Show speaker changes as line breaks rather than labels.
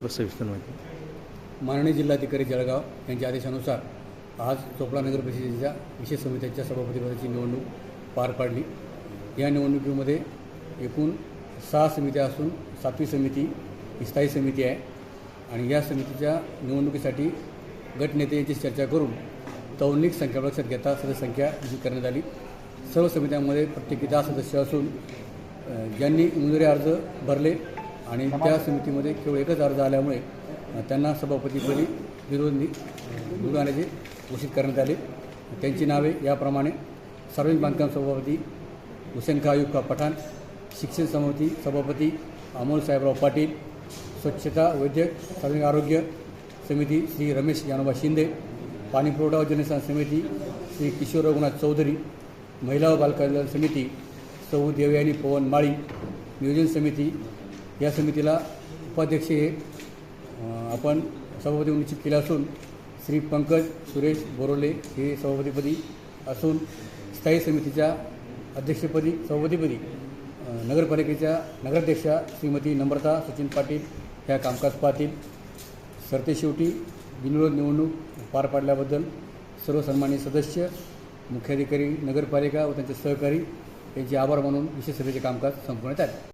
सविस्तर माहिती.
माननीय जिल्हाधिकारी जळगाव यांच्या आदेशानुसार आज चोपडा नगर परिषदेच्या विशेष समित्यांच्या सभापतीपदाची निवडणूक पार पाडली. या निवडणुकीमध्ये एकूण 6 समित्या असून 7वी समिती ही स्थायी समिती आहे आणि या समितीच्या निवडणुकीसाठी गटनेते यांची चर्चा करून तौलनिक संख्या लक्षात घेता सदस्य संख्या निश्चित करण्यात आली. सर्व समित्यांमध्ये प्रत्येकी 10 सदस्य असून ज्यांनी उमेदवारी अर्ज भरले आणि त्या समितीमध्ये केवळ एकच अर्ज आल्यामुळे त्यांना सभापतीपदी निवडून आल्याचे घोषित करण्यात आले. त्यांची नावे याप्रमाणे: सार्वजनिक बांधकाम सभापती हुसेन खा अयूब खा पठाण, शिक्षण समिती सभापती अमोल साहेबराव पाटील, स्वच्छता वैद्यक सार्वजनिक आरोग्य समिती श्री रमेश जानोबा शिंदे, पाणी पुरवठा व जनस्थान समिती श्री किशोर रघुनाथ चौधरी, महिला व बालकल्याण समिती सौ देवयानी पवन माळी, नियोजन समिती या समितीला उपाध्यक्ष हे आपण सभापती निश्चित केले असून श्री पंकज सुरेश बोरोले हे सभापतीपदी असून स्थायी समितीच्या अध्यक्षपदी सभापतीपदी नगरपालिकेच्या नगराध्यक्षा श्रीमती नम्रता सचिन पाटील ह्या कामकाज पाहतील. सरतेशेवटी बिनविरोध निवडणूक पार पाडल्याबद्दल सर्व सन्माननीय सदस्य, मुख्याधिकारी नगरपालिका व त्यांचे सहकारी यांचे आभार मानून विशेष सभेचे कामकाज संपवण्यात आले.